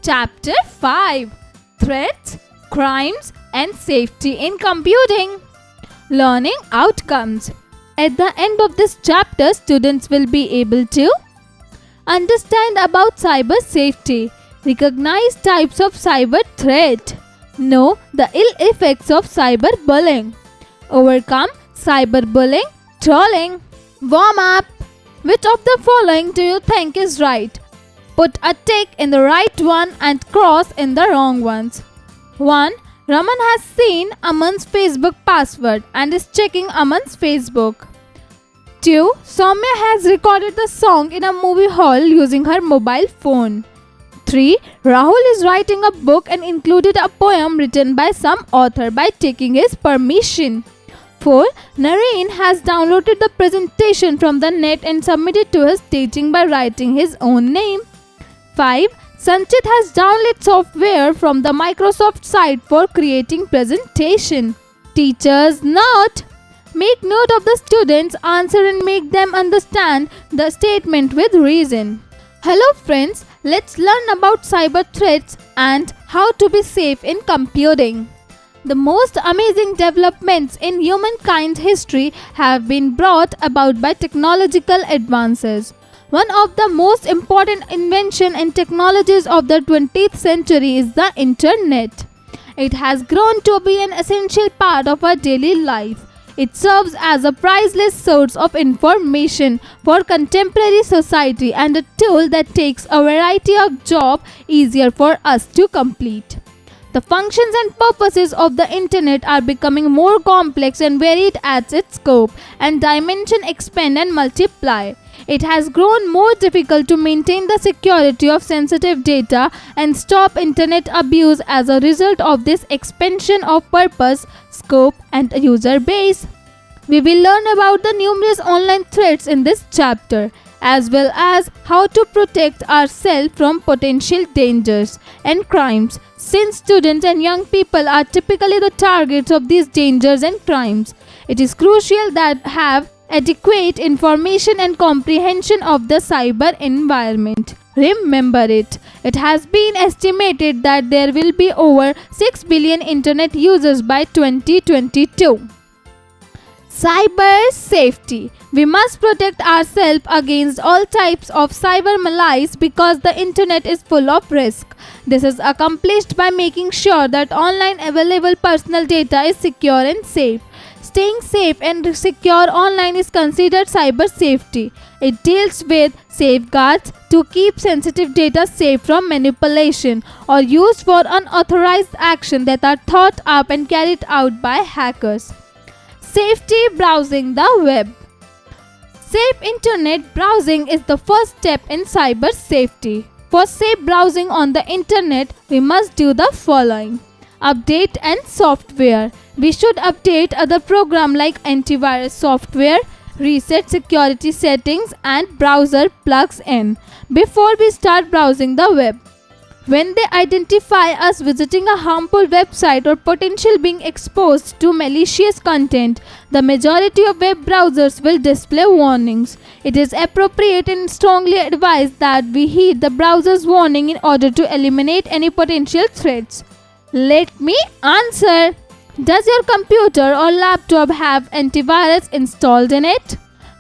Chapter 5: Threats, Crimes and Safety in Computing. Learning Outcomes. At the end of this chapter, students will be able to understand about cyber safety, recognize types of cyber threat, know the ill effects of cyberbullying, overcome cyberbullying, trolling. Warm up. Which of the following do you think is right? Put a tick in the right one and cross in the wrong ones. 1. Raman has seen Aman's Facebook password and is checking Aman's Facebook. 2. Soumya has recorded the song in a movie hall using her mobile phone. 3. Rahul is writing a book and included a poem written by some author by taking his permission. 4. Nareen has downloaded the presentation from the net and submitted to his teaching by writing his own name. 5. Sanchit has downloaded software from the Microsoft site for creating presentation. Teachers note. Make note of the students' answer and make them understand the statement with reason. Hello friends, let's learn about cyber threats and how to be safe in computing. The most amazing developments in humankind's history have been brought about by technological advances. One of the most important inventions and technologies of the 20th century is the internet. It has grown to be an essential part of our daily life. It serves as a priceless source of information for contemporary society and a tool that takes a variety of jobs easier for us to complete. The functions and purposes of the internet are becoming more complex and varied as its scope and dimension expand and multiply. It has grown more difficult to maintain the security of sensitive data and stop internet abuse as a result of this expansion of purpose, scope, and user base. We will learn about the numerous online threats in this chapter, as well as how to protect ourselves from potential dangers and crimes, since students and young people are typically the targets of these dangers and crimes. It is crucial that have adequate information and comprehension of the cyber environment. Remember it. It has been estimated that there will be over 6 billion internet users by 2022. Cyber safety. We must protect ourselves against all types of cyber malice because the internet is full of risk. This is accomplished by making sure that online available personal data is secure and safe. Staying safe and secure online is considered cyber safety. It deals with safeguards to keep sensitive data safe from manipulation or used for unauthorized action that are thought up and carried out by hackers. Safety browsing the web. Safe internet browsing is the first step in cyber safety. For safe browsing on the internet, we must do the following. Update and software. We should update other programs like antivirus software, reset security settings and browser plugins before we start browsing the web. When they identify us visiting a harmful website or potential being exposed to malicious content, the majority of web browsers will display warnings. It is appropriate and strongly advised that we heed the browser's warning in order to eliminate any potential threats. Let me answer. Does your computer or laptop have antivirus installed in it?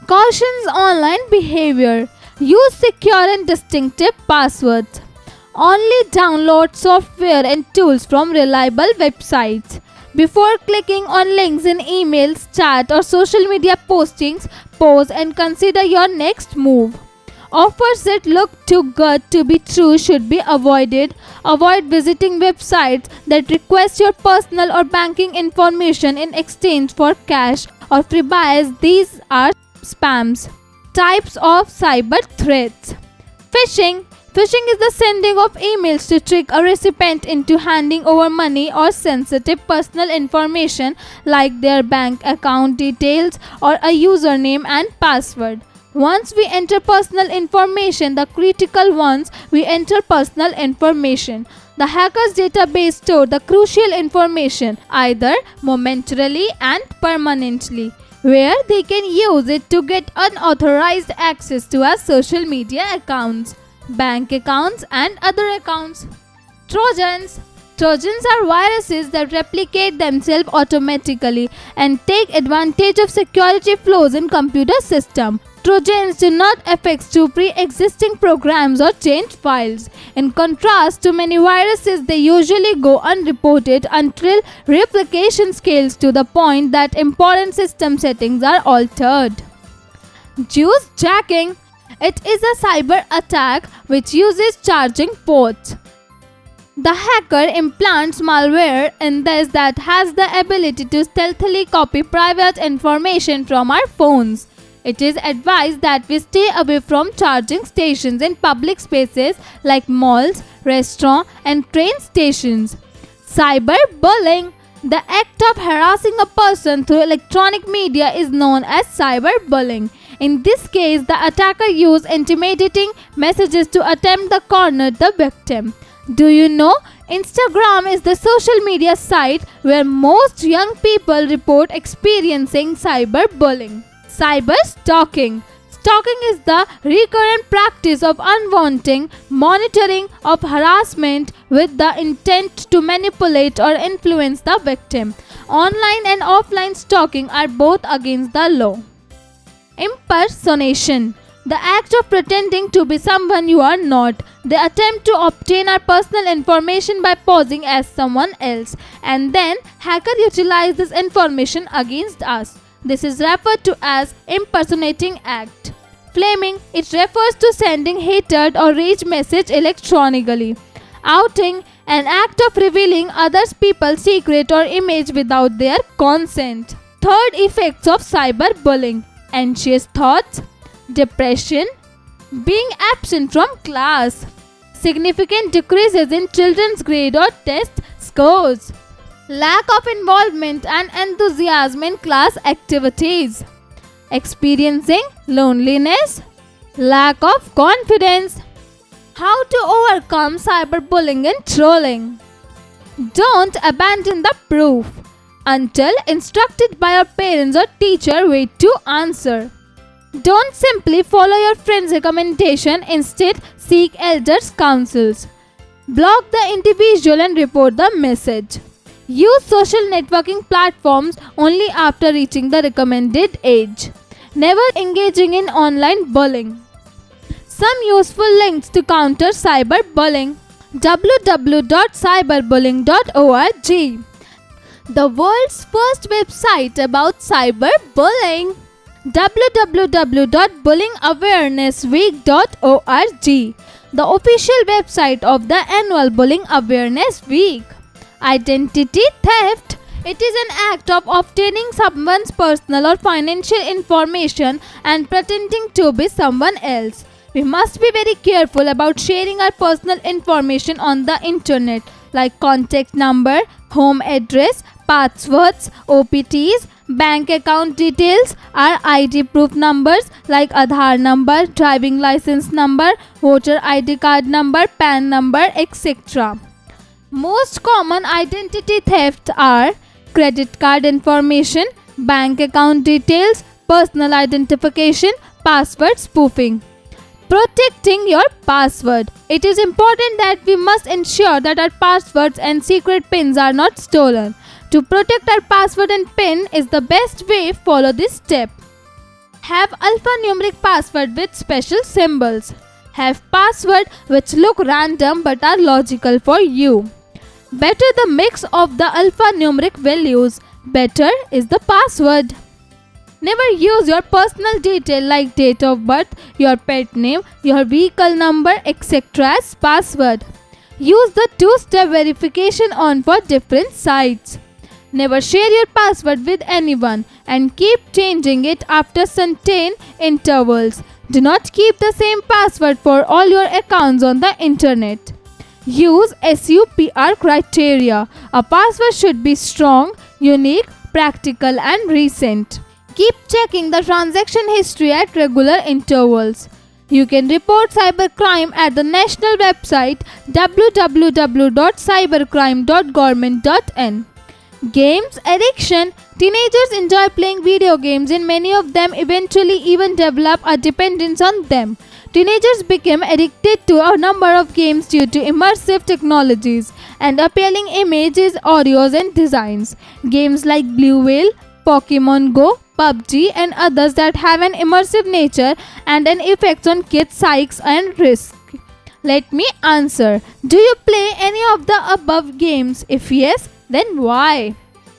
Cautions online behavior. Use secure and distinctive passwords. Only download software and tools from reliable websites. Before clicking on links in emails, chat or social media postings, pause and consider your next move. Offers that look too good to be true should be avoided. Avoid visiting websites that request your personal or banking information in exchange for cash or free buys. These are spams. Types of cyber threats. Phishing. Phishing is the sending of emails to trick a recipient into handing over money or sensitive personal information like their bank account details or a username and password. Once we enter personal information, the critical ones, we enter personal information. The hacker's database store the crucial information either momentarily and permanently, where they can use it to get unauthorized access to our social media accounts, bank accounts and other accounts. Trojans. Trojans are viruses that replicate themselves automatically and take advantage of security flaws in computer systems. Trojans do not affect pre-existing programs or change files. In contrast to many viruses, they usually go unreported until replication scales to the point that important system settings are altered. Juice jacking. It is a cyber attack which uses charging ports. The hacker implants malware in this that has the ability to stealthily copy private information from our phones. It is advised that we stay away from charging stations in public spaces like malls, restaurants, and train stations. Cyberbullying. The act of harassing a person through electronic media is known as cyberbullying. In this case, the attacker uses intimidating messages to attempt to corner the victim. Do you know Instagram is the social media site where most young people report experiencing cyberbullying? Cyber stalking. Stalking is the recurrent practice of unwanted monitoring of harassment with the intent to manipulate or influence the victim. Online and offline stalking are both against the law. Impersonation. The act of pretending to be someone you are not. The attempt to obtain our personal information by posing as someone else, and then hacker utilize this information against us. This is referred to as impersonating act. Flaming. It refers to sending hatred or rage message electronically. Outing. An act of revealing others people's secret or image without their consent. Third effects of cyberbullying. Anxious thoughts, depression, being absent from class, significant decreases in children's grade or test scores, lack of involvement and enthusiasm in class activities, experiencing loneliness, lack of confidence. How to overcome cyberbullying and trolling? Don't abandon the proof. Until instructed by your parents or teacher, wait to answer. Don't simply follow your friend's recommendation, instead seek elders' counsels. Block the individual and report the message. Use social networking platforms only after reaching the recommended age. Never engaging in online bullying. Some useful links to counter cyberbullying. www.cyberbullying.org. The world's first website about cyberbullying. www.bullyingawarenessweek.org. The official website of the annual Bullying Awareness Week. Identity theft. It is an act of obtaining someone's personal or financial information and pretending to be someone else. We must be very careful about sharing our personal information on the internet, like contact number, home address, passwords, OPTs, bank account details, our ID proof numbers like Aadhaar number, driving license number, voter ID card number, PAN number, etc. Most common identity thefts are credit card information, bank account details, personal identification, password spoofing. Protecting your password. It is important that we must ensure that our passwords and secret pins are not stolen. To protect our password and pin is the best way. Follow this step. Have alphanumeric password with special symbols. Have password which look random but are logical for you. Better the mix of the alphanumeric values. Better is the password. Never use your personal detail like date of birth, your pet name, your vehicle number, etc. as password. Use the two-step verification on for different sites. Never share your password with anyone and keep changing it after certain intervals. Do not keep the same password for all your accounts on the internet. Use SUPR criteria. A password should be strong, unique, practical and recent. Keep checking the transaction history at regular intervals. You can report cybercrime at the national website www.cybercrime.government.in. Games addiction. Teenagers enjoy playing video games and many of them eventually even develop a dependence on them. Teenagers became addicted to a number of games due to immersive technologies and appealing images, audios, and designs. Games like Blue Whale, Pokemon Go, PUBG, and others that have an immersive nature and an effect on kids' psyches and risk. Let me answer. Do you play any of the above games? If yes, then why?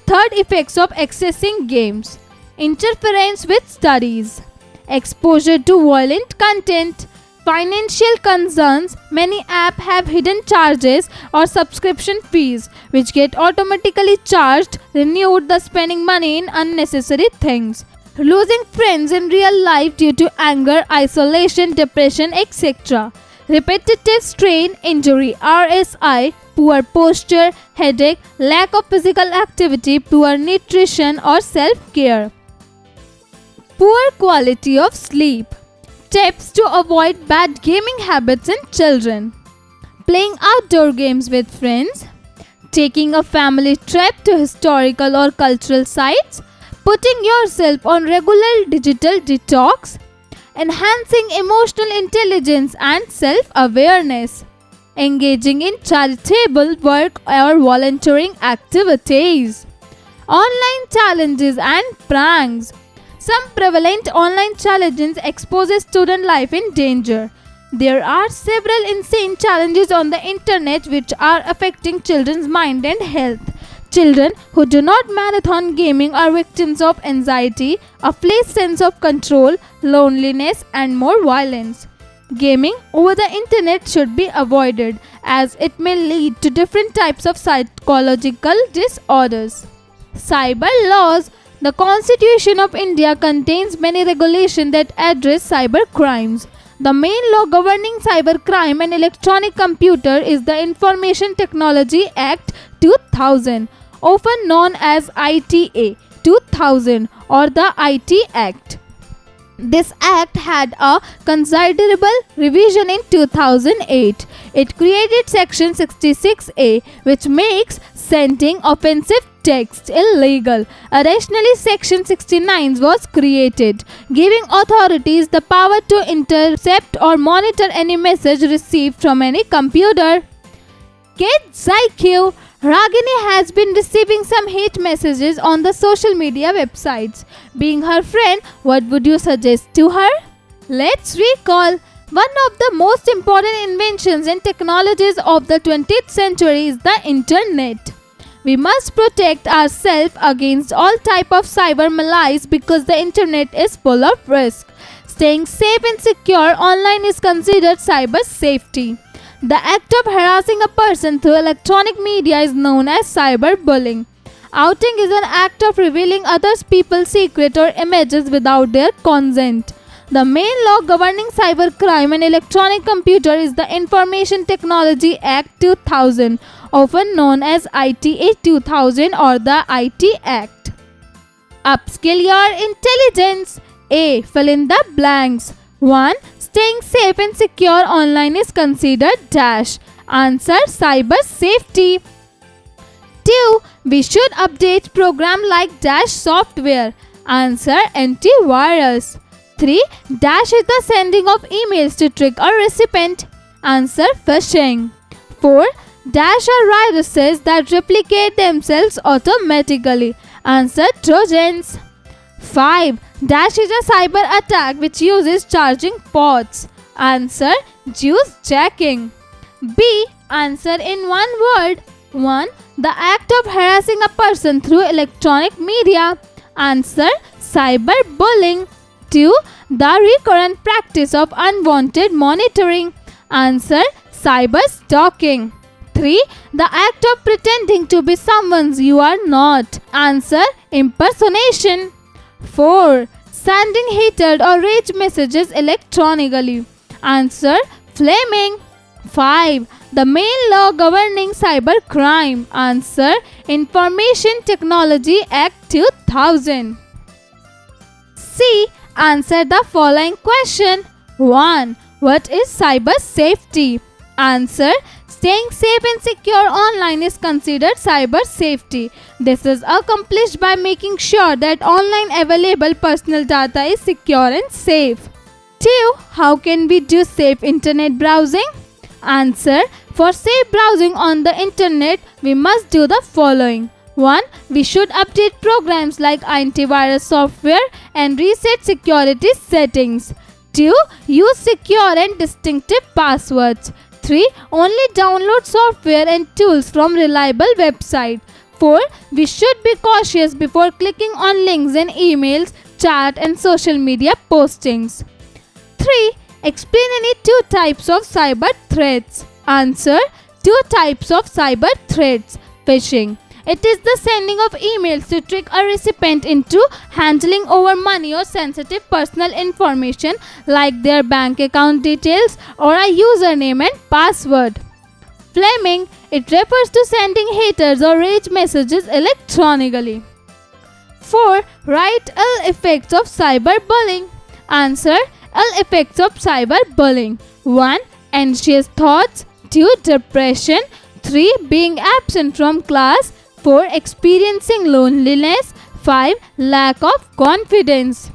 Third effects of accessing games: interference with studies, exposure to violent content, financial concerns. Many apps have hidden charges or subscription fees which get automatically charged, renewed, thus spending money in unnecessary things. Losing friends in real life due to anger, isolation, depression, etc. Repetitive strain injury RSI, poor posture, headache, lack of physical activity, poor nutrition or self-care. Poor quality of sleep. Tips to avoid bad gaming habits in children: playing outdoor games with friends, taking a family trip to historical or cultural sites, putting yourself on regular digital detox, enhancing emotional intelligence and self-awareness, engaging in charitable work or volunteering activities, online challenges and pranks. Some prevalent online challenges expose student life in danger. There are several insane challenges on the internet which are affecting children's mind and health. Children who do not marathon gaming are victims of anxiety, a false sense of control, loneliness, and more violence. Gaming over the internet should be avoided as it may lead to different types of psychological disorders. Cyber laws. The Constitution of India contains many regulations that address cyber crimes. The main law governing cybercrime and electronic computer is the Information Technology Act 2000, often known as ITA 2000 or the IT Act. This act had a considerable revision in 2008. It created Section 66A, which makes sending offensive text illegal. Additionally, Section 69 was created, giving authorities the power to intercept or monitor any message received from any computer. Kids IQ. Ragini has been receiving some hate messages on the social media websites. Being her friend, what would you suggest to her? Let's recall. One of the most important inventions and technologies of the 20th century is the internet. We must protect ourselves against all type of cyber malice because the internet is full of risk. Staying safe and secure online is considered cyber safety. The act of harassing a person through electronic media is known as cyberbullying. Outing is an act of revealing other people's secrets or images without their consent. The main law governing cybercrime and electronic computer is the Information Technology Act 2000, often known as ITA 2000 or the IT Act. Upskill your intelligence. A. Fill in the blanks. 1. Staying safe and secure online is considered dash. Answer: cyber safety. 2. We should update program like dash software. Answer: antivirus. 3. Dash is the sending of emails to trick a recipient. Answer: phishing. 4. Dash are viruses that replicate themselves automatically. Answer: trojans. 5. Dash is a cyber attack which uses charging ports. Answer: juice jacking. B. Answer in one word. 1. The act of harassing a person through electronic media. Answer: cyberbullying. 2. The recurrent practice of unwanted monitoring. Answer: cyber stalking. 3. The act of pretending to be someone you are not. Answer: impersonation. 4. Sending hated or rage messages electronically. Answer: flaming. 5. The main law governing cybercrime. Answer: Information Technology Act 2000. C. Answer the following question. 1. What is cyber safety? Answer: staying safe and secure online is considered cyber safety. This is accomplished by making sure that online available personal data is secure and safe. 2. How can we do safe internet browsing? Answer. For safe browsing on the internet, we must do the following. 1. We should update programs like antivirus software and reset security settings. 2. Use secure and distinctive passwords. 3. Only download software and tools from reliable websites. 4. We should be cautious before clicking on links in emails, chat and social media postings. 3. Explain any 2 types of cyber threats. Answer. 2 types of cyber threats. Phishing. It is the sending of emails to trick a recipient into handing over money or sensitive personal information like their bank account details or a username and password. Flaming. It refers to sending haters or rage messages electronically. 4. Write ill effects of cyberbullying. Answer. Ill effects of cyberbullying. 1. Anxious thoughts. 2. Depression. 3. Being absent from class. 4. Experiencing loneliness. 5. Lack of confidence.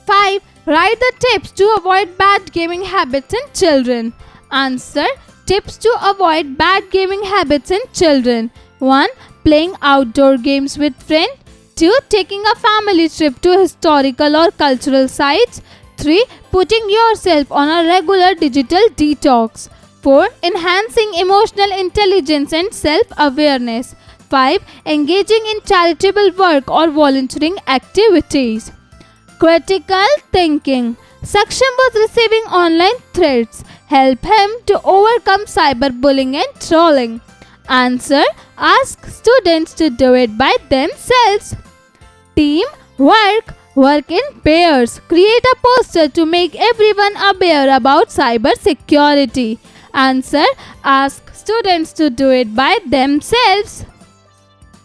5. Write the tips to avoid bad gaming habits in children. Answer. Tips to avoid bad gaming habits in children. 1. Playing outdoor games with friends. 2. Taking a family trip to historical or cultural sites. 3. Putting yourself on a regular digital detox. 4. Enhancing emotional intelligence and self-awareness. 5. Engaging in charitable work or volunteering activities. Critical thinking. Saksham was receiving online threats. Help him to overcome cyberbullying and trolling. Answer. Ask students to do it by themselves. Team work. Work in pairs. Create a poster to make everyone aware about cyber security. Answer. Ask students to do it by themselves.